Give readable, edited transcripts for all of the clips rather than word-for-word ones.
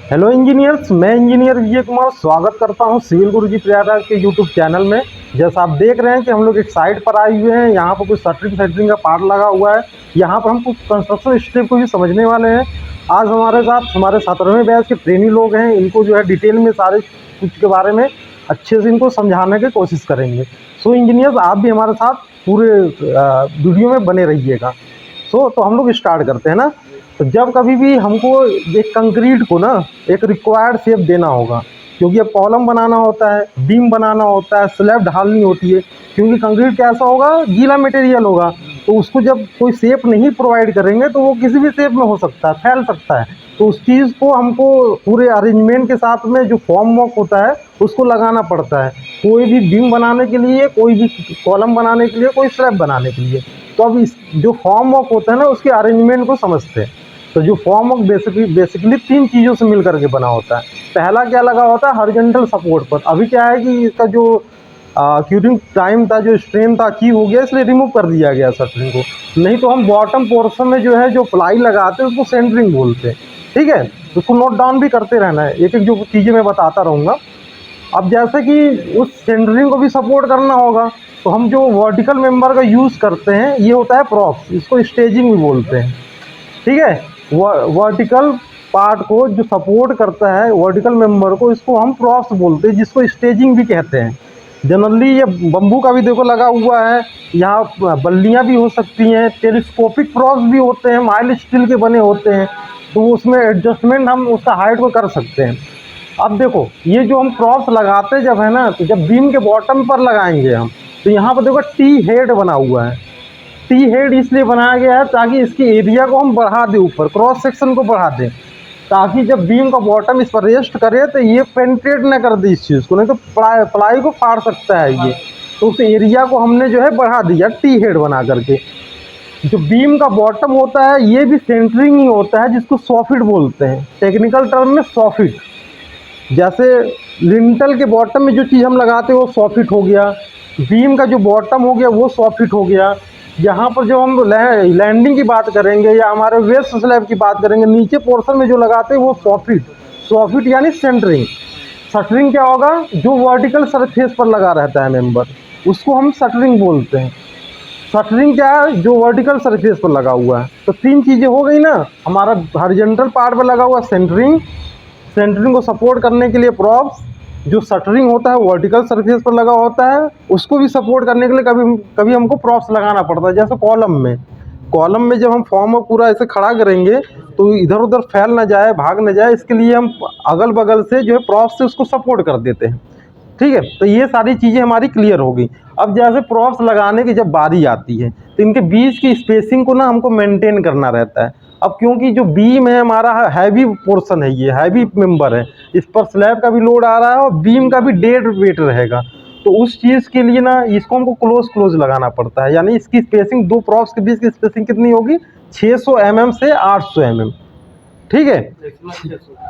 Hello engineers, मैं engineer Vijay Kumar स्वागत करता हूं सिविल गुरुजी प्रयागराज के यूट्यूब चैनल में। जैसा आप देख रहे हैं कि हम लोग एक साइट पर आए हुए हैं। यहाँ पर कुछ शटरिंग का पार्ट लगा हुआ है। यहाँ पर हम कुछ कंस्ट्रक्शन स्टेप को भी समझने वाले हैं। आज हमारे साथ हमारे 17वें बैच के ट्रेनी लोग हैं। इनको जो है डिटेल में सारे कुछ के बारे में अच्छे से इनको समझाने की कोशिश करेंगे। सो इंजीनियर्स, आप भी हमारे साथ पूरे वीडियो में बने रहिएगा। तो हम लोग स्टार्ट करते हैं ना। तो जब कभी भी हमको एक कंक्रीट को ना एक रिक्वायर्ड शेप देना होगा, क्योंकि अब कॉलम बनाना होता है, बीम बनाना होता है, स्लैब ढालनी होती है। क्योंकि कंक्रीट कैसा होगा, गीला मटेरियल होगा, तो उसको जब कोई शेप नहीं प्रोवाइड करेंगे तो वो किसी भी शेप में हो सकता है, फैल सकता है। तो उस चीज़ को हमको पूरे अरेंजमेंट के साथ में जो फॉर्म वर्क होता है उसको लगाना पड़ता है। कोई भी बीम बनाने के लिए, कोई भी कॉलम बनाने के लिए, कोई स्लैब बनाने के लिए। तो अब इस जो फॉर्म वर्क होता है ना, उसके अरेंजमेंट को समझते हैं। तो जो फॉर्म वर्क बेसिकली 3 चीज़ों से मिल करके बना होता है। पहला क्या लगा होता है, हॉरिजॉन्टल सपोर्ट पर। अभी क्या है कि इसका जो क्यूरिंग टाइम था, जो स्ट्रेन था, अचीव हो गया, इसलिए रिमूव कर दिया गया शटरिंग को। नहीं तो हम बॉटम पोर्शन में जो है जो प्लाई लगाते हैं उसको सेंटरिंग बोलते हैं। ठीक है, उसको नोट डाउन भी करते रहना है, एक एक जो चीज़ें मैं बताता रहूँगा। अब जैसे कि उस सेंटरिंग को भी सपोर्ट करना होगा, तो हम जो वर्टिकल मेंबर का यूज़ करते हैं ये होता है प्रॉप्स, इसको स्टेजिंग भी बोलते हैं। ठीक है, वर्टिकल पार्ट को जो सपोर्ट करता है वर्टिकल मेंबर को, इसको हम प्रॉप्स बोलते हैं, जिसको स्टेजिंग भी कहते हैं। जनरली ये बम्बू का भी देखो लगा हुआ है, यहाँ बल्लियाँ भी हो सकती हैं, टेलीस्कोपिक प्रॉप्स भी होते हैं, माइल्ड स्टील के बने होते हैं। तो उसमें एडजस्टमेंट हम उसका हाइट को कर सकते हैं। अब देखो, ये जो हम प्रॉप्स लगाते जब है ना, तो जब बीम के बॉटम पर लगाएंगे हम, तो यहाँ पर देखो टी हेड बना हुआ है। टी हेड इसलिए बनाया गया है ताकि इसकी एरिया को हम बढ़ा दें, ऊपर क्रॉस सेक्शन को बढ़ा दें, ताकि जब बीम का बॉटम इस पर रेस्ट करे तो ये पेंट्रेट ना कर दे इस चीज़ को, नहीं तो प्लाई को फाड़ सकता है ये। तो उस एरिया को हमने जो है बढ़ा दिया टी हेड बना करके। जो बीम का बॉटम होता है ये भी सेंटरिंग ही होता है, जिसको सॉफिट बोलते हैं, टेक्निकल टर्म में सॉफिट। जैसे लिंटल के बॉटम में जो चीज़ हम लगाते हैं वो सॉफिट हो गया, बीम का जो बॉटम हो गया वो सॉफिट हो गया। यहाँ पर जो हम लैंडिंग की बात करेंगे या हमारे वेस्ट स्लैब की बात करेंगे, नीचे पोर्शन में जो लगाते हैं वो सॉफिट। सॉफिट यानी सेंटरिंग। शटरिंग क्या होगा, जो वर्टिकल सरफेस पर लगा रहता है मेंबर, उसको हम शटरिंग बोलते हैं। शटरिंग क्या है, जो वर्टिकल सरफेस पर लगा हुआ है। तो 3 चीज़ें हो गई ना, हमारा हॉरिजॉन्टल पार्ट पर लगा हुआ सेंटरिंग, सेंटरिंग को सपोर्ट करने के लिए प्रॉप्स, जो शटरिंग होता है वर्टिकल सरफेस पर लगा होता है, उसको भी सपोर्ट करने के लिए कभी कभी हमको प्रॉप्स लगाना पड़ता है। जैसे कॉलम में जब हम फॉर्म पूरा ऐसे खड़ा करेंगे तो इधर उधर फैल ना जाए, भाग ना जाए, इसके लिए हम अगल बगल से जो है प्रॉप्स से उसको सपोर्ट कर देते हैं। ठीक है, तो ये सारी चीज़ें हमारी क्लियर हो गई। अब जैसे प्रॉप्स लगाने की जब बारी आती है तो इनके बीच की स्पेसिंग को ना हमको मेंटेन करना रहता है। अब क्योंकि जो बीम है हमारा हैवी पोर्शन है, ये हैवी मेंबर है, इस पर स्लैब का भी लोड आ रहा है और बीम का भी डेड वेट रहेगा। तो उस चीज़ के लिए ना इसको हमको क्लोज लगाना पड़ता है। यानी इसकी स्पेसिंग, दो प्रॉप्स के बीच की स्पेसिंग कितनी होगी, 600 mm से 800 mm। ठीक है,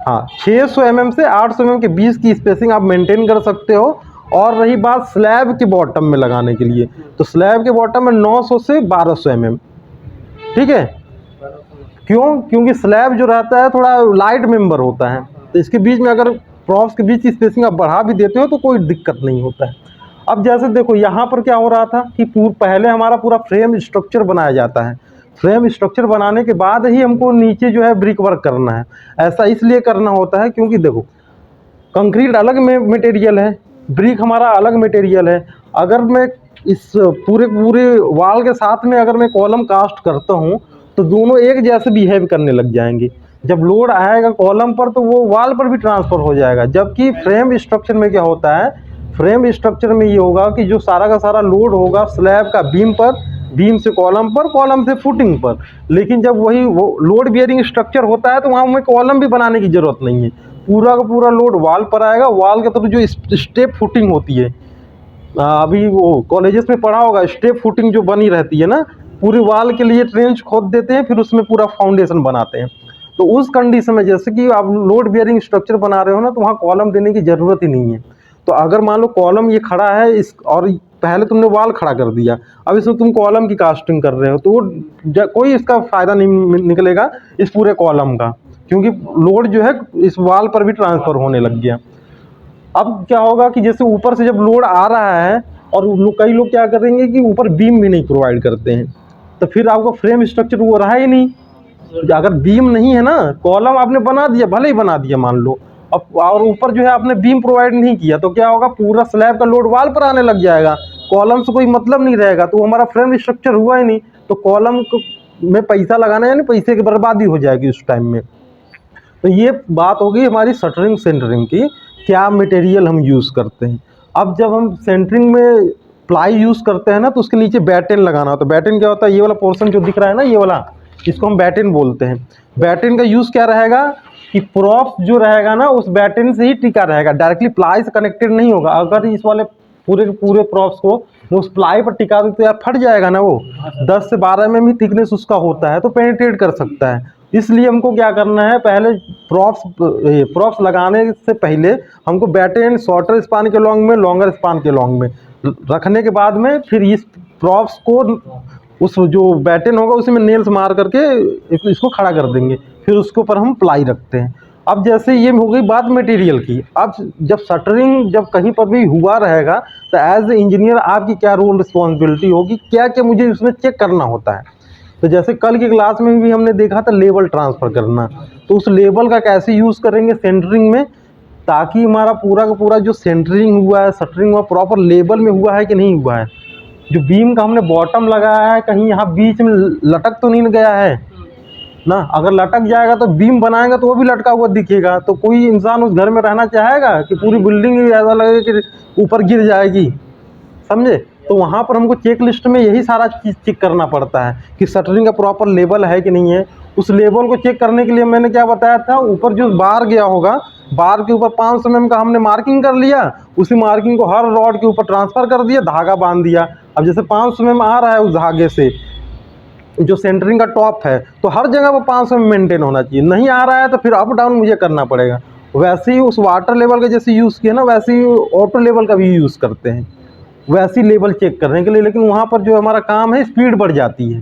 हाँ, 600 mm से 800 mm के बीच की स्पेसिंग आप मेंटेन कर सकते हो। और रही बात स्लैब के बॉटम में लगाने के लिए, तो स्लैब के बॉटम में 900 से 1200 mm। ठीक है, क्योंकि स्लैब जो रहता है थोड़ा लाइट मेंबर होता है, तो इसके बीच में अगर प्रॉप्स के बीच की स्पेसिंग आप बढ़ा भी देते हो तो कोई दिक्कत नहीं होता है। अब जैसे देखो यहाँ पर क्या हो रहा था कि पहले हमारा पूरा फ्रेम स्ट्रक्चर बनाया जाता है। फ्रेम स्ट्रक्चर बनाने के बाद ही हमको नीचे जो है ब्रिक वर्क करना है। ऐसा इसलिए करना होता है क्योंकि देखो, कंक्रीट अलग में मटेरियल है, ब्रिक हमारा अलग मटेरियल है। अगर मैं इस पूरे वाल के साथ में अगर मैं कॉलम कास्ट करता हूँ तो दोनों एक जैसे बिहेव करने लग जाएंगे। जब लोड आएगा कॉलम पर तो वो वाल पर भी ट्रांसफ़र हो जाएगा। जबकि फ्रेम स्ट्रक्चर में क्या होता है, फ्रेम स्ट्रक्चर में ये होगा कि जो सारा का सारा लोड होगा स्लैब का बीम पर, बीम से कॉलम पर, कॉलम से फुटिंग पर। लेकिन जब वही वो लोड बियरिंग स्ट्रक्चर होता है तो वहाँ हमें कॉलम भी बनाने की ज़रूरत नहीं है, पूरा का पूरा लोड वाल पर आएगा। वाल के थ्रू जो स्टेप फुटिंग होती है, अभी वो कॉलेजेस में पढ़ा होगा, स्टेप फुटिंग जो बनी रहती है ना, पूरी वाल के लिए ट्रेंच खोद देते हैं, फिर उसमें पूरा फाउंडेशन बनाते हैं। तो उस कंडीशन में जैसे कि आप लोड बियरिंग स्ट्रक्चर बना रहे हो ना, तो वहाँ कॉलम देने की ज़रूरत ही नहीं है। तो अगर मान लो कॉलम ये खड़ा है इस, और पहले तुमने वाल खड़ा कर दिया, अब इसमें तुम कॉलम की कास्टिंग कर रहे हो, तो वो कोई इसका फ़ायदा नहीं निकलेगा इस पूरे कॉलम का। क्योंकि लोड जो है इस वाल पर भी ट्रांसफ़र होने लग गया। अब क्या होगा कि जैसे ऊपर से जब लोड आ रहा है और कई लोग क्या करेंगे कि ऊपर बीम भी नहीं प्रोवाइड करते हैं, तो फिर आपका फ्रेम स्ट्रक्चर वो रहा ही नहीं। अगर बीम नहीं है ना, कॉलम आपने बना दिया, भले ही बना दिया मान लो, अब और ऊपर जो है आपने बीम प्रोवाइड नहीं किया, तो क्या होगा, पूरा स्लैब का लोड वाल पर आने लग जाएगा, कॉलम से कोई मतलब नहीं रहेगा, तो हमारा फ्रेम स्ट्रक्चर हुआ ही नहीं। तो कॉलम में पैसा लगाना यानी पैसे की बर्बादी हो जाएगी उस टाइम में। तो ये बात होगी हमारी शटरिंग सेंटरिंग की, क्या मटेरियल हम यूज़ करते हैं। अब जब हम सेंटरिंग में प्लाई यूज़ करते हैं ना, तो उसके नीचे बैटेन लगाना होता है। बैटेन क्या होता है, ये वाला पोर्शन जो दिख रहा है ना, ये वाला, इसको हम बैटेन बोलते हैं। बैटेन का यूज़ क्या रहेगा कि प्रॉप्स जो रहेगा ना उस बैटेन से ही टिका रहेगा, डायरेक्टली प्लाई से कनेक्टेड नहीं होगा। अगर इस वाले पूरे के पूरे प्रॉप्स को उस प्लाई पर टिका दो तो यार फट जाएगा ना, वो 10 से 12 mm ही थिकनेस उसका होता है, तो पेनिट्रेट कर सकता है। इसलिए हमको क्या करना है, पहले प्रॉप्स लगाने से पहले हमको बैटेन शॉर्टर स्पान के लॉन्ग में, लॉन्गर स्पान के लॉन्ग में रखने के बाद में फिर इस प्रॉप्स को उस जो बैटेन होगा उसी में नेल्स मार करके इसको खड़ा कर देंगे, फिर उसके ऊपर हम प्लाई रखते हैं। अब जैसे ये हो गई बात मटेरियल की। अब जब शटरिंग जब कहीं पर भी हुआ रहेगा तो एज ए इंजीनियर आपकी क्या रोल रिस्पॉन्सिबिलिटी होगी, क्या क्या मुझे उसमें चेक करना होता है। तो जैसे कल की क्लास में भी हमने देखा था लेवल ट्रांसफ़र करना, तो उस लेवल का कैसे यूज़ करेंगे सेंटरिंग में, ताकि हमारा पूरा का पूरा जो सेंटरिंग हुआ है, शटरिंग हुआ, प्रॉपर लेवल में हुआ है कि नहीं हुआ है। जो बीम का हमने बॉटम लगाया है कहीं यहाँ बीच में लटक तो नहीं गया है ना। अगर लटक जाएगा तो बीम बनाएगा तो वो भी लटका हुआ दिखेगा, तो कोई इंसान उस घर में रहना चाहेगा कि पूरी बिल्डिंग ही ऐसा लगेगा कि ऊपर गिर जाएगी, समझे। तो वहाँ पर हमको चेक लिस्ट में यही सारा चीज़ चेक करना पड़ता है कि शटरिंग का प्रॉपर लेवल है कि नहीं है। उस लेवल को चेक करने के लिए मैंने क्या बताया था, ऊपर जो बार गया होगा, बार के ऊपर 500 mm का हमने मार्किंग कर लिया, उसी मार्किंग को हर रॉड के ऊपर ट्रांसफ़र कर दिया, धागा बांध दिया। अब जैसे 500 mm आ रहा है उस धागे से जो सेंटरिंग का टॉप है, तो हर जगह वो 500 में मेंटेन होना चाहिए। नहीं आ रहा है तो फिर अप डाउन मुझे करना पड़ेगा। वैसे ही उस वाटर लेवल का जैसे यूज़ किया ना, वैसे ही ऑटो लेवल का भी यूज़ करते हैं, वैसी लेवल चेक करने के लिए। लेकिन वहाँ पर जो हमारा काम है स्पीड बढ़ जाती है,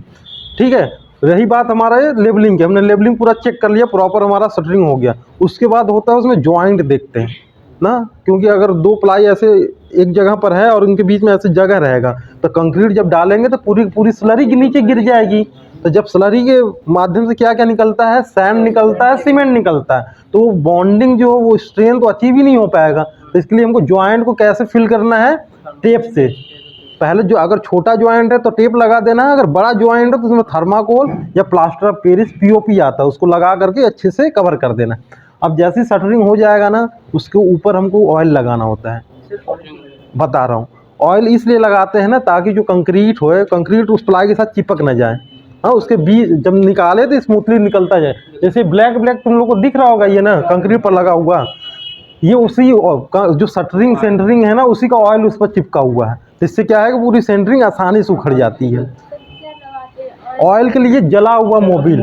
ठीक है। रही बात हमारा लेवलिंग की, हमने लेवलिंग पूरा चेक कर लिया, प्रॉपर हमारा शटरिंग हो गया। उसके बाद होता है उसमें जॉइंट देखते हैं ना, क्योंकि अगर दो प्लाई ऐसे एक जगह पर है और उनके बीच में ऐसे जगह रहेगा तो कंक्रीट जब डालेंगे तो पूरी पूरी स्लरी के नीचे गिर जाएगी। तो जब स्लरी के माध्यम से क्या क्या निकलता है, सैंड निकलता है, सीमेंट निकलता है, तो बॉन्डिंग जो वो स्ट्रेंथ तो अचीव ही नहीं हो पाएगा। तो इसके लिए हमको जॉइंट को कैसे फिल करना है, टेप से। पहले जो अगर छोटा जॉइंट है तो टेप लगा देना है, अगर बड़ा जॉइंट है तो उसमें थर्माकोल या प्लास्टर ऑफ पेरिस पीओपी आता है, उसको लगा करके अच्छे से कवर कर देना। अब जैसी शटरिंग हो जाएगा ना, उसके ऊपर हमको ऑयल लगाना होता है। बता रहा हूँ, ऑयल इसलिए लगाते हैं ना ताकि जो कंक्रीट हो, कंक्रीट उस प्लाई के साथ चिपक ना जाए। हाँ, उसके बीच जब निकाले तो स्मूथली निकलता जाए। जैसे ब्लैक ब्लैक तुम लोग को दिख रहा होगा ये ना, कंक्रीट पर लगा हुआ, ये उसी जो शटरिंग सेंटरिंग है ना, उसी का ऑयल उस पर चिपका हुआ है। इससे क्या है कि पूरी सेंटरिंग आसानी से उखड़ जाती है। ऑयल के लिए जला हुआ मोबिल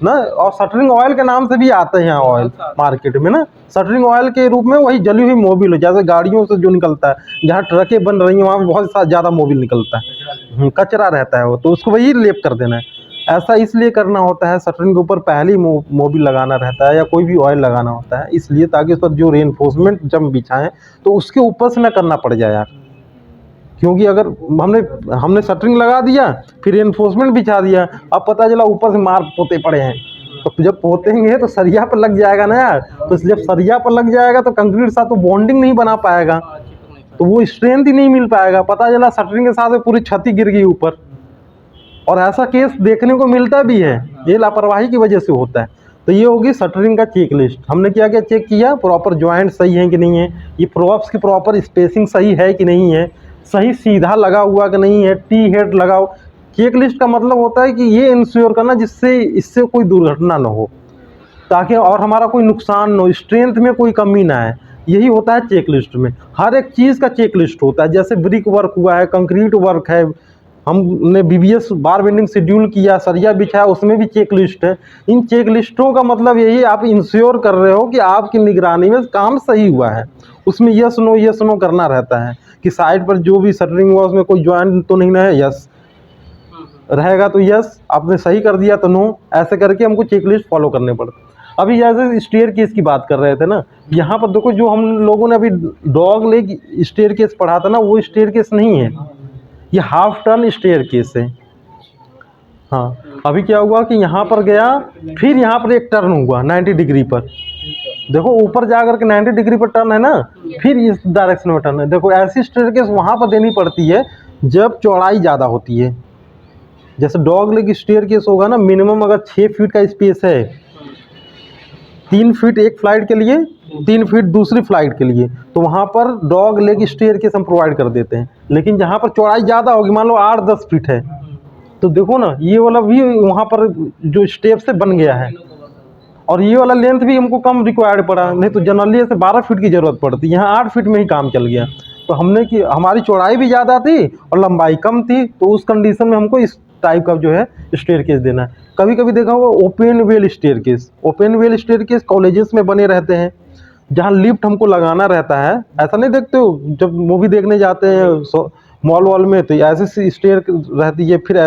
ना, और शटरिंग ऑयल के नाम से भी आते हैं यहाँ ऑयल मार्केट में ना। शटरिंग ऑयल के रूप में वही जली हुई मोबिल, जैसे गाड़ियों से जो निकलता है, जहाँ ट्रकें बन रही हैं वहाँ बहुत ज़्यादा मोबिल निकलता है, कचरा रहता है वो, तो उसको वही लेप कर देना है। ऐसा इसलिए करना होता है, शटरिंग के ऊपर पहले ही मोबिल लगाना रहता है या कोई भी ऑयल लगाना होता है, इसलिए ताकि उस पर जो रेनफोर्समेंट जब बिछाएं तो उसके ऊपर से ना करना पड़ जाए यार। क्योंकि अगर हमने शटरिंग लगा दिया फिर रेनफोर्समेंट बिछा दिया, अब पता चला ऊपर से मार पोते पड़े हैं, तो जब पोतेंगे तो सरिया पर लग जाएगा ना यार। तो जब सरिया पर लग जाएगा तो कंक्रीट के साथ तो बॉन्डिंग नहीं बना पाएगा, तो वो स्ट्रेंथ ही नहीं मिल पाएगा। पता चला शटरिंग के साथ पूरी छत गिर गई ऊपर, और ऐसा केस देखने को मिलता भी है, ये लापरवाही की वजह से होता है। तो ये होगी शटरिंग का चेक लिस्ट। हमने क्या क्या चेक किया, प्रॉपर जॉइंट सही है कि नहीं है, ये प्रॉप्स की प्रॉपर स्पेसिंग सही है कि नहीं है, सही सीधा लगा हुआ कि नहीं है, टी हेड लगाओ। चेक लिस्ट का मतलब होता है कि ये इंश्योर करना जिससे इससे कोई दुर्घटना ना हो, ताकि और हमारा कोई नुकसान ना हो, स्ट्रेंथ में कोई कमी ना है। यही होता है चेक लिस्ट में, हर एक चीज़ का चेक लिस्ट होता है। जैसे ब्रिक वर्क हुआ है, कंक्रीट वर्क है, हमने बीबीएस बार बेंडिंग शेड्यूल किया, सरिया बिछाया, उसमें भी चेक लिस्ट है। इन चेक लिस्टों का मतलब यही आप इंश्योर कर रहे हो कि आपकी निगरानी में काम सही हुआ है। उसमें यस नो करना रहता है कि साइड पर जो भी शटरिंग हुआ उसमें कोई ज्वाइंट तो नहीं ना है, यस रहेगा तो यस, आपने सही कर दिया तो नो, ऐसे करके हमको चेक लिस्ट फॉलो करने पड़ते। अभी जैसे स्टेयर केस की बात कर रहे थे ना, यहाँ पर देखो जो हम लोगों ने अभी डॉग लेग स्टेयर केस पढ़ा था ना, वो स्टेयर केस नहीं है, ये हाफ टर्न स्टेयर केस है। हाँ, अभी क्या हुआ कि यहाँ पर गया, फिर यहाँ पर एक टर्न हुआ 90 डिग्री पर। देखो ऊपर जा करके 90 डिग्री पर टर्न है ना, फिर इस डायरेक्शन में टर्न है। देखो ऐसी स्टेयर केस वहाँ पर देनी पड़ती है जब चौड़ाई ज़्यादा होती है। जैसे डॉग लेग स्टेयर केस होगा ना, मिनिमम अगर 6 फीट का स्पेस है, 3 फीट एक फ्लाइट के लिए, 3 फीट दूसरी फ्लाइट के लिए, तो वहाँ पर डॉग लेग स्टेयर केस हम प्रोवाइड कर देते हैं। लेकिन जहाँ पर चौड़ाई ज़्यादा होगी, मान लो 8-10 फीट है, तो देखो ना ये वाला भी वहाँ पर जो स्टेप से बन गया है, और ये वाला लेंथ भी हमको कम रिक्वायर्ड पड़ा, नहीं तो जनरली ऐसे 12 फीट की ज़रूरत पड़ती, यहाँ 8 फीट में ही काम चल गया। तो हमने कि हमारी चौड़ाई भी ज़्यादा थी और लंबाई कम थी, तो उस कंडीशन में हमको इस टाइप का जो है स्टेयर केस देना है। कभी कभी देखा होगा open well staircase, open well staircase colleges में बने रहते हैं, जहाँ लिफ्ट हमको लगाना रहता है। ऐसा नहीं देखते हो जब मूवी देखने जाते हैं मॉल वॉल में, तो ऐसे स्टेयर रहती है, फिर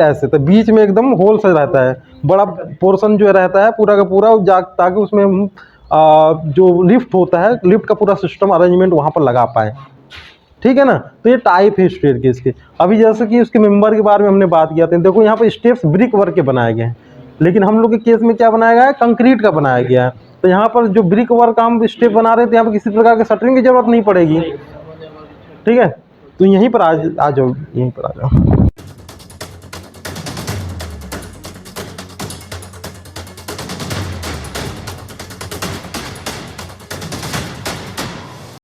ऐसे, तो बीच में एकदम होल से रहता है, बड़ा पोर्शन जो रहता है पूरा का पूरा, ताकि उसमें हम जो लिफ्ट होता है, लिफ्ट का पूरा सिस्टम अरेंजमेंट वहाँ पर लगा पाए। ठीक है ना, तो ये टाइप है स्टेयर केस के। अभी जैसे कि उसके मेंबर के बारे में हमने बात किया था, देखो यहाँ पर स्टेप्स ब्रिक वर्क के बनाए गए हैं, लेकिन हम लोग के केस में क्या बनाया गया है, कंक्रीट का बनाया गया है। तो यहाँ पर जो ब्रिक वर्क हम स्टेप बना रहे थे, यहाँ पर किसी प्रकार के शटरिंग की जरूरत नहीं पड़ेगी। ठीक है, तो यहीं पर आ जाओ, यहीं पर आ जाओ।